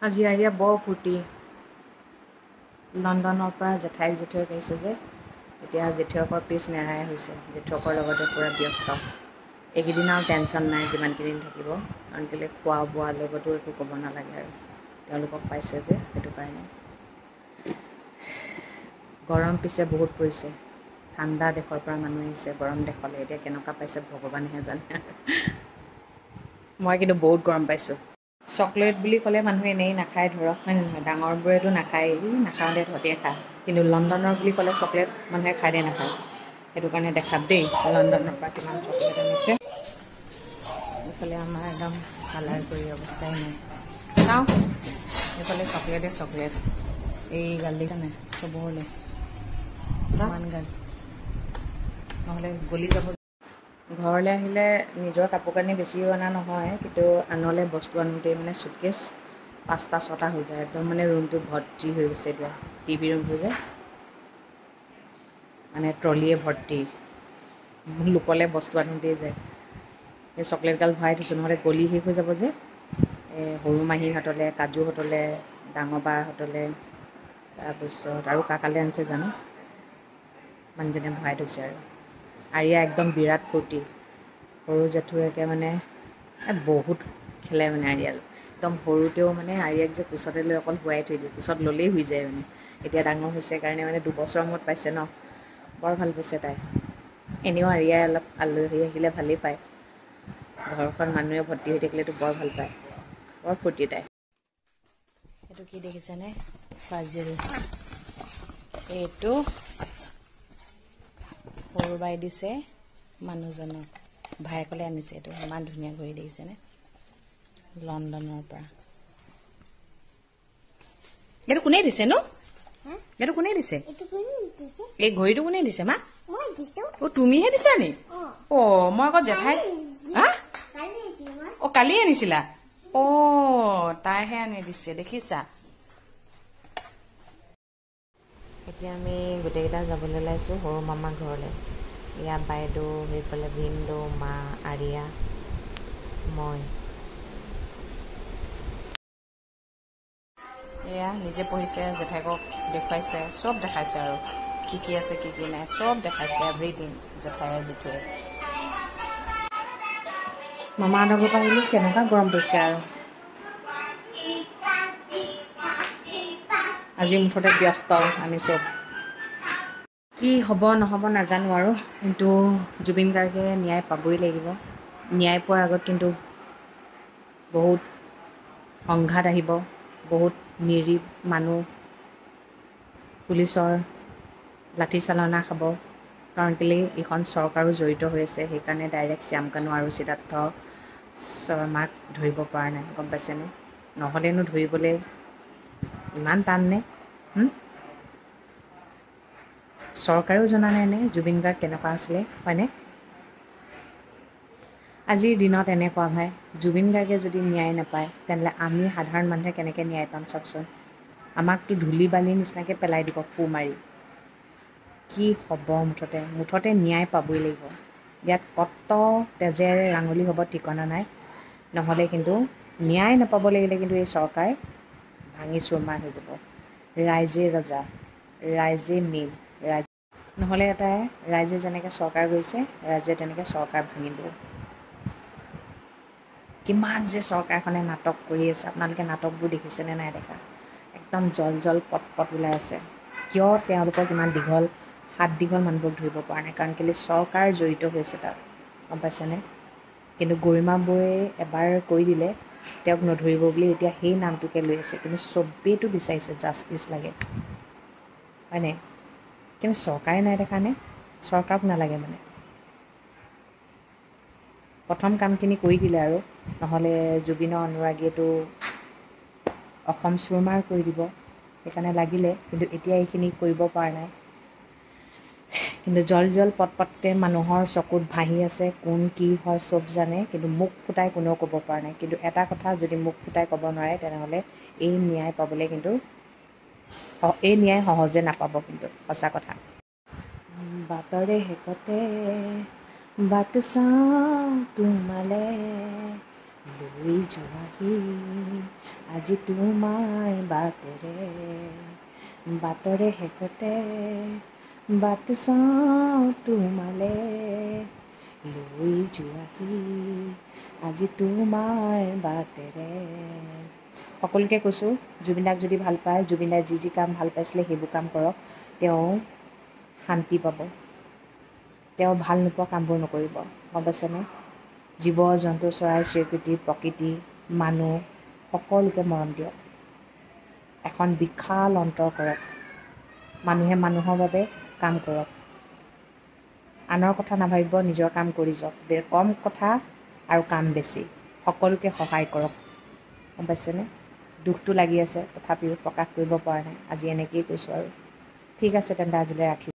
আজি আৰিয়া বৰ ফূৰ্তি লণ্ডনৰ পৰা জেঠাই জেঠুৱে কৈছে যে এতিয়া জেঠুৱেকৰ পিছ নেৰাই হৈছে জেঠুৱেকৰ লগতে পূৰা ব্যস্ত এইকেইদিন আৰু টেনশ্যন নাই যিমানকেইদিন থাকিব কাৰণ কেলৈ খোৱা বোৱাৰ লগতো একো ক'ব নালাগে আৰু তেওঁলোকক পাইছে যে সেইটো কাৰণে গৰম পিছে বহুত পৰিছে ঠাণ্ডা দেশৰ পৰা মানুহ আহিছে গৰম দেশলৈ এতিয়া কেনেকুৱা পাইছে ভগৱানেহে জানে মই কিন্তু বহুত গৰম পাইছোঁ চকলেট বুলি ক'লে মানুহে এনেই নাখায় ধৰক হয় নহয় ডাঙৰবোৰেতো নাখায় নাখাওঁ দে তহঁতিয়ে খা কিন্তু লণ্ডনৰ বুলি ক'লে চকলেট মানুহে খায় দে নাখায় সেইটো কাৰণে দেখাত দেই লণ্ডনৰ পৰা কিমান চকলেট আনিছে এইফালে আমাৰ একদম কালাৰ কৰি অৱস্থাই নাই চাওঁ এইফালে চকলেটে চকলেট এই গাল দেখিছা নাই চবলৈ কিমান গাল নহ'লে গলি যাব ঘৰলৈ আহিলে নিজৰ কাপোৰ কানি বেছি অনা নহয় কিন্তু আনলৈ বস্তু আনোতেই মানে চুটকেছ 5টা 6টা হৈ যায় একদম মানে ৰুমটো ভৰ্তি হৈ গৈছে এতিয়া টিভি ৰুমটো যে মানে ট্ৰলীয়ে ভৰ্তি লোকলে বস্তু আনোতেই যায় এই চকলেটগাল ভৰাই থৈছোঁ নহ'লে গলি শেষ হৈ যাব যে এই সৰু মাহীহঁতলৈ কাজুহঁতলৈ ডাঙৰ বাহঁতলৈ তাৰপিছত আৰু কাকালৈ আনিছে জানো মানুহজনে ভৰাই থৈছে আৰু আৰিয়া একদম বিৰাট ফূৰ্তি সৰু জেঠুৱেকে মানে বহুত খেলে মানে আৰিয়াল একদম সৰুতেও মানে আৰিয়াক যে কোচতে লৈ অকল শুৱাই থৈ দিয়ে কোচত ল'লেই শুই যায় মানে এতিয়া ডাঙৰ হৈছে কাৰণে মানে 2 বছৰৰ মূৰত পাইছে ন বৰ ভাল পাইছে তাই এনেও আৰিয়াই অলপ আলহী আহিলে ভালেই পায় ঘৰখন মানুহে ভৰ্তি হৈ থাকিলেতো বৰ ভাল পায় বৰ ফূৰ্তি তাই এইটো কি দেখিছেনে ফাজিল এইটো সৰু বাই দিছে মানুহজনক ভায়েকলৈ আনিছে এইটো ইমান ধুনীয়া ঘড়ী দেখিছেনে লণ্ডনৰ পৰা এইটো কোনে দিছে নো এইটো কোনে দিছে এই ঘড়ীটো কোনে দিছে মা অ তুমিহে দিছা নি অ মই আকৌ জেঠাই হা অ কালি আনিছিলা অ তাইহে আনি দিছে দেখিছা এতিয়া আমি গোটেইকেইটা যাবলৈ ওলাইছোঁ সৰু মামাৰ ঘৰলৈ ইয়াত বাইদেউ সেইফালে ভিনদেউ মা আৰিয়া মই এয়া নিজে পঢ়িছে জেঠাইকক দেখুৱাইছে চব দেখাইছে আৰু কি আছে কি নাই চব দেখাইছে এভৰিথিং জেঠাই জেঠুৱে মামাহঁতৰ ঘৰৰ পৰা আহিলোঁ কেনেকুৱা গৰম পৰিছে আৰু আজি মুঠতে ব্যস্ত আমি চব কি হ'ব নহ'ব নাজানো আৰু কিন্তু জুবিন গাৰ্গে ন্যায় পাবই লাগিব ন্যায় পোৱাৰ আগত কিন্তু বহুত সংঘাত আহিব বহুত নিৰীহ মানুহ পুলিচৰ লাঠিচালনা খাব কাৰণ কেলৈ এইখন চৰকাৰো জড়িত হৈ আছে সেইকাৰণে ডাইৰেক্ট শ্যামকানু আৰু সিদ্ধাৰ্থ শৰ্মাক ধৰিব পৰা নাই গম পাইছেনে নহ'লেনো ধৰিবলৈ ইমান টান নে চৰকাৰেও জনা নাইনে জুবিন গাৰ্গ কেনেকুৱা আছিলে হয়নে আজিৰ দিনত এনেকুৱা ভাই জুবিন গাৰ্গে যদি ন্যায় নাপায় তেনেহ'লে আমি সাধাৰণ মানুহে কেনেকৈ ন্যায় পাম চাওকচোন আমাকতো ধূলি বালিৰ নিচিনাকৈ পেলাই দিব ফু মাৰি কি হ'ব মুঠতে ন্যায় পাবই লাগিব ইয়াত কত তেজেৰে ৰাঙলী হ'ব ঠিকনা নাই নহ'লে কিন্তু ন্যায় নাপাব লাগিলে কিন্তু এই চৰকাৰ ভাঙি চুৰমাৰ হৈ যাব ৰাইজে ৰজা ৰাইজে মেইন নহ'লে এটাই ৰাইজে যেনেকৈ চৰকাৰ গৈছে ৰাইজে তেনেকৈ চৰকাৰ ভাঙিব কিমান যে চৰকাৰখনে নাটক কৰি আছে আপোনালোকে নাটকবোৰ দেখিছেনে নাই দেখা একদম জল পট ওলাই আছে কিয় তেওঁলোকক ইমান দীঘল হাত দীঘল মানুহবোৰক ধৰিব পৰা নাই কাৰণ কেলৈ চৰকাৰ জড়িত হৈছে তাত গম পাইছেনে কিন্তু গৰিমা বৌয়ে এবাৰ কৈ দিলে তেওঁক নধৰিব বুলি এতিয়া সেই নামটোকে লৈ আছে কিন্তু চবেইতো বিচাৰিছে জাষ্টিচ লাগে হয়নে কিন্তু চৰকাৰে নাই দেখানে চৰকাৰক নালাগে মানে প্ৰথম কামখিনি কৰি দিলে আৰু নহ'লে জুবিনৰ অনুৰাগীয়েতো অসম চুৰমাৰ কৰি দিব সেইকাৰণে লাগিলে কিন্তু এতিয়া এইখিনি কৰিব পৰা নাই কিন্তু জল পটকৈ মানুহৰ চকুত ভাহি আছে কোন কি হয় চব জানে কিন্তু মুখ ফুটাই কোনেও ক'ব পৰা নাই কিন্তু এটা কথা যদি মুখ ফুটাই ক'ব নোৱাৰে তেনেহ'লে এই ন্যায় পাবলৈ কিন্তু এই ন্যায় সহজে নাপাব কিন্তু সঁচা কথা বাটৰে শেষতে বাট চাওঁ তোমালে লৈ যোৱাহি আজি তোমাৰ বাটৰে শেষতে বাট চাওঁ তোমালে, লৈ যোৱাহি আজি তোমাৰ বাটেৰে। সকলোকে কৈছোঁ, জুবিনদাক যদি ভাল পায়, জুবিনদাই যি যি কাম ভাল পাইছিলে সেইবোৰ কাম কৰক। তেওঁ শান্তি পাব। তেওঁ ভাল নোপোৱা কামবোৰ নকৰিব, গম পাইছেনে? জীৱ জন্তু চৰাই চিৰিকটি প্ৰকৃতি মানুহ সকলোকে মৰম দিয়ক। এখন বিশাল অন্তৰ কৰক। মানুহে মানুহৰ বাবে কাম কৰক। আনৰ কথা নাভাবিব, নিজৰ কাম কৰি যাওক। কম কথা আৰু কাম বেছি। সকলোকে সহায় কৰক, গম পাইছেনে? দুখটো লাগি আছে, তথাপিও প্ৰকাশ কৰিব পৰা নাই। আজি এনেকেই কৈছোঁ আৰু। ঠিক আছে তেন্তে আজিলৈ ৰাখিছোঁ।